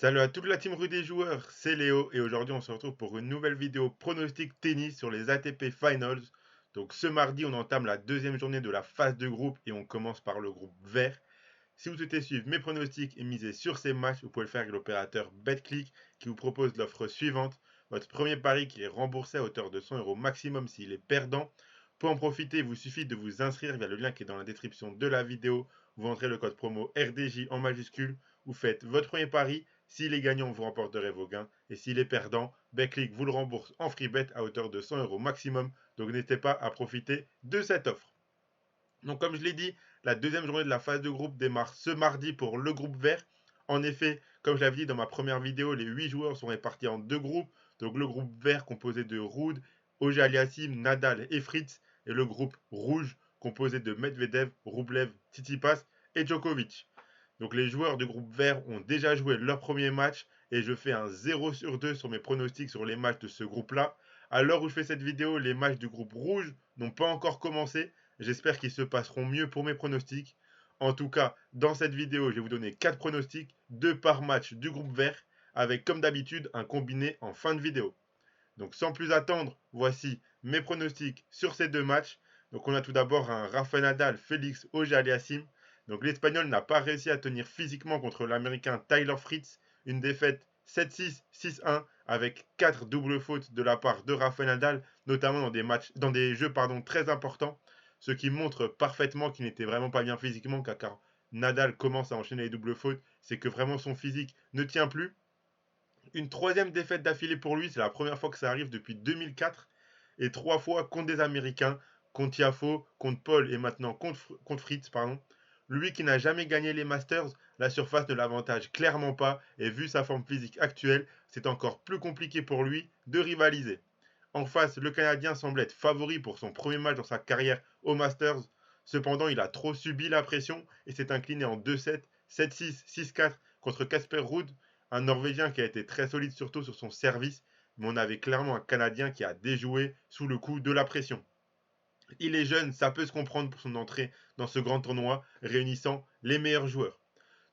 Salut à toute la team rue des joueurs, c'est Léo et aujourd'hui on se retrouve pour une nouvelle vidéo pronostic tennis sur les ATP Finals. Donc ce mardi on entame la deuxième journée de la phase de groupe et on commence par le groupe vert. Si vous souhaitez suivre mes pronostics et miser sur ces matchs, vous pouvez le faire avec l'opérateur BetClick qui vous propose l'offre suivante. Votre premier pari qui est remboursé à hauteur de 100 € maximum s'il est perdant. Pour en profiter, il vous suffit de vous inscrire via le lien qui est dans la description de la vidéo. Vous entrez le code promo RDJ en majuscule. Vous faites votre premier pari. S'il est gagnant, vous remporterez vos gains. Et s'il est perdant, BetClick vous le rembourse en free bet à hauteur de 100 € maximum. Donc n'hésitez pas à profiter de cette offre. Donc comme je l'ai dit, la deuxième journée de la phase de groupe démarre ce mardi pour le groupe vert. En effet, comme je l'avais dit dans ma première vidéo, les 8 joueurs sont répartis en deux groupes. Donc le groupe vert composé de Ruud, Auger-Aliassime, Nadal et Fritz. Et le groupe rouge composé de Medvedev, Rublev, Tsitsipas et Djokovic. Donc les joueurs du groupe vert ont déjà joué leur premier match et je fais un 0 sur 2 sur mes pronostics sur les matchs de ce groupe-là. À l'heure où je fais cette vidéo, les matchs du groupe rouge n'ont pas encore commencé. J'espère qu'ils se passeront mieux pour mes pronostics. En tout cas, dans cette vidéo, je vais vous donner 4 pronostics, 2 par match du groupe vert, avec comme d'habitude un combiné en fin de vidéo. Donc sans plus attendre, voici mes pronostics sur ces deux matchs. Donc on a tout d'abord un Rafa Nadal, Félix Auger-Aliassime. Donc l'Espagnol n'a pas réussi à tenir physiquement contre l'Américain Tyler Fritz. Une défaite 7-6, 6-1 avec 4 doubles fautes de la part de Rafa Nadal, notamment dans des jeux très importants, ce qui montre parfaitement qu'il n'était vraiment pas bien physiquement car Nadal commence à enchaîner les doubles fautes, c'est que vraiment son physique ne tient plus. Une troisième défaite d'affilée pour lui, c'est la première fois que ça arrive depuis 2004. Et 3 fois contre des Américains, contre Tiafo, contre Paul et maintenant contre Fritz. Pardon. Lui qui n'a jamais gagné les Masters, la surface ne l'avantage clairement pas. Et vu sa forme physique actuelle, c'est encore plus compliqué pour lui de rivaliser. En face, le Canadien semble être favori pour son premier match dans sa carrière au Masters. Cependant, il a trop subi la pression et s'est incliné en 2-7, 7-6, 6-4 contre Casper Ruud, un Norvégien qui a été très solide surtout sur son service, mais on avait clairement un Canadien qui a déjoué sous le coup de la pression. Il est jeune, ça peut se comprendre pour son entrée dans ce grand tournoi réunissant les meilleurs joueurs.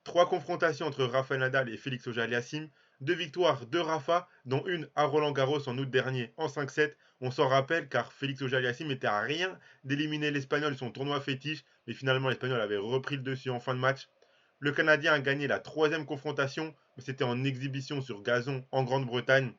3 confrontations entre Rafa Nadal et Félix Auger-Aliassime, 2 victoires de Rafa, dont une à Roland-Garros en août dernier en 5-7. On s'en rappelle car Félix Auger-Aliassime était à rien d'éliminer l'Espagnol, son tournoi fétiche, mais finalement l'Espagnol avait repris le dessus en fin de match. Le Canadien a gagné la troisième confrontation, mais c'était en exhibition sur gazon en Grande-Bretagne.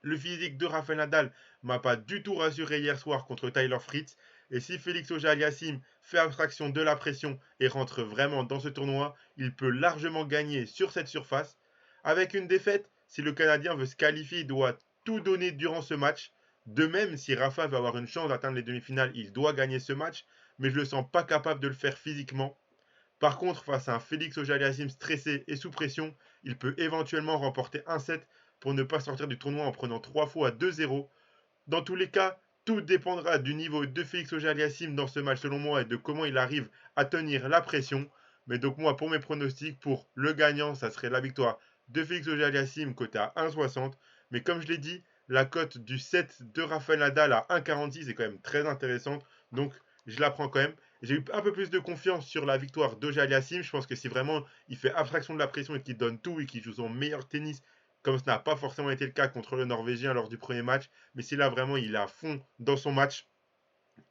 Le physique de Rafael Nadal m'a pas du tout rassuré hier soir contre Tyler Fritz. Et si Félix Auger-Aliassime fait abstraction de la pression et rentre vraiment dans ce tournoi, il peut largement gagner sur cette surface. Avec une défaite, si le Canadien veut se qualifier, il doit tout donner durant ce match. De même, si Rafa veut avoir une chance d'atteindre les demi-finales, il doit gagner ce match, mais je ne le sens pas capable de le faire physiquement. Par contre, face à un Félix Auger-Aliassime stressé et sous pression, il peut éventuellement remporter un set pour ne pas sortir du tournoi en prenant 3 fois 2-0. Dans tous les cas, tout dépendra du niveau de Félix Auger-Aliassime dans ce match selon moi et de comment il arrive à tenir la pression. Mais donc moi, pour mes pronostics, pour le gagnant, ça serait la victoire de Félix Auger-Aliassime côté à 1,60. Mais comme je l'ai dit, la cote du set de Rafael Nadal à 1,46 est quand même très intéressante. Donc je la prends quand même. J'ai eu un peu plus de confiance sur la victoire d'Auger-Aliassime. Je pense que si vraiment il fait abstraction de la pression et qu'il donne tout et qu'il joue son meilleur tennis, comme ce n'a pas forcément été le cas contre le Norvégien lors du premier match, mais si là vraiment il est à fond dans son match,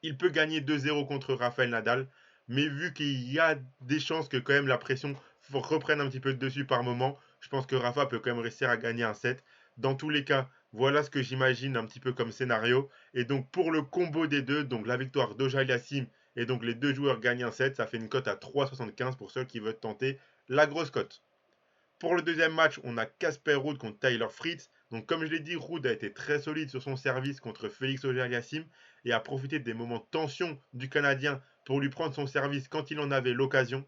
il peut gagner 2-0 contre Rafael Nadal. Mais vu qu'il y a des chances que quand même la pression reprenne un petit peu de dessus par moment, je pense que Rafa peut quand même réussir à gagner un set. Dans tous les cas, voilà ce que j'imagine un petit peu comme scénario. Et donc pour le combo des deux, donc la victoire d'Auger-Aliassime et donc les deux joueurs gagnent un set, ça fait une cote à 3,75 pour ceux qui veulent tenter la grosse cote. Pour le deuxième match, on a Casper Ruud contre Tyler Fritz. Donc comme je l'ai dit, Ruud a été très solide sur son service contre Félix Auger-Aliassime et a profité des moments de tension du Canadien pour lui prendre son service quand il en avait l'occasion.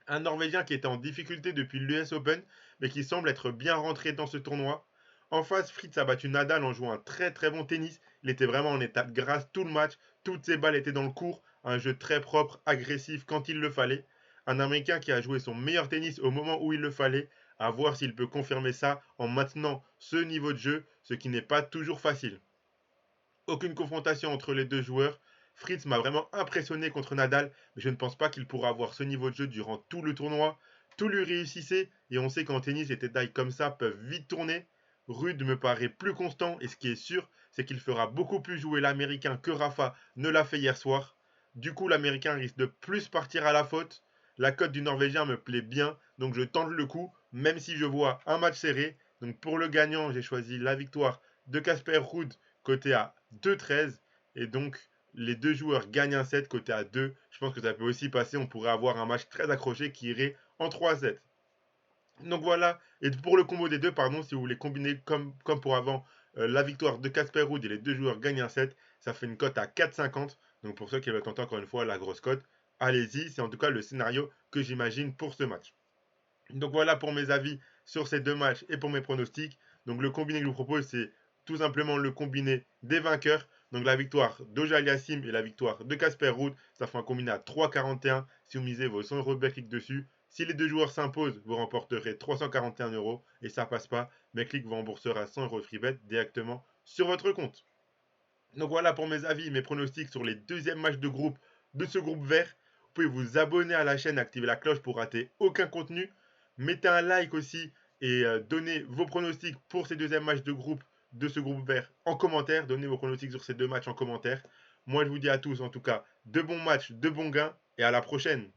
Un Norvégien qui était en difficulté depuis l'US Open, mais qui semble être bien rentré dans ce tournoi. En face, Fritz a battu Nadal en jouant un très très bon tennis. Il était vraiment en état de grâce tout le match. Toutes ses balles étaient dans le court. Un jeu très propre, agressif quand il le fallait. Un Américain qui a joué son meilleur tennis au moment où il le fallait. À voir s'il peut confirmer ça en maintenant ce niveau de jeu, ce qui n'est pas toujours facile. Aucune confrontation entre les deux joueurs. Fritz m'a vraiment impressionné contre Nadal, mais je ne pense pas qu'il pourra avoir ce niveau de jeu durant tout le tournoi. tout lui réussissait. Et on sait qu'en tennis, les détails comme ça peuvent vite tourner. Rude me paraît plus constant. Et ce qui est sûr, c'est qu'il fera beaucoup plus jouer l'Américain que Rafa ne l'a fait hier soir. Du coup, l'Américain risque de plus partir à la faute. La cote du Norvégien me plaît bien. Donc je tente le coup, même si je vois un match serré. Donc pour le gagnant, j'ai choisi la victoire de Casper Ruud, côté à 2,13. Et donc les deux joueurs gagnent un set côté à 2. Je pense que ça peut aussi passer. On pourrait avoir un match très accroché qui irait en 3-7. Donc voilà. Et pour le combo des deux, pardon, si vous voulez combiner comme pour avant la victoire de Casper Ruud et les deux joueurs gagnent un set, ça fait une cote à 4,50. Donc pour ceux qui veulent tenter encore une fois la grosse cote, allez-y. C'est en tout cas le scénario que j'imagine pour ce match. Donc voilà pour mes avis sur ces deux matchs et pour mes pronostics. Donc le combiné que je vous propose, c'est tout simplement le combiné des vainqueurs. Donc la victoire d'Auger-Aliassime et la victoire de Casper Ruud, ça fait un combiné à 3,41 si vous misez vos 100 euros de Betclic dessus. Si les deux joueurs s'imposent, vous remporterez 341 euros et ça passe pas. Betclic vous remboursera 100 euros de freebet directement sur votre compte. Donc voilà pour mes avis, mes pronostics sur les deuxièmes matchs de groupe de ce groupe vert. Vous pouvez vous abonner à la chaîne, activer la cloche pour rater aucun contenu. Mettez un like aussi et donnez vos pronostics pour ces deuxièmes matchs de groupe de ce groupe vert en commentaire. Donnez vos pronostics sur ces deux matchs en commentaire. Moi je vous dis à tous en tout cas de bons matchs, de bons gains et à la prochaine.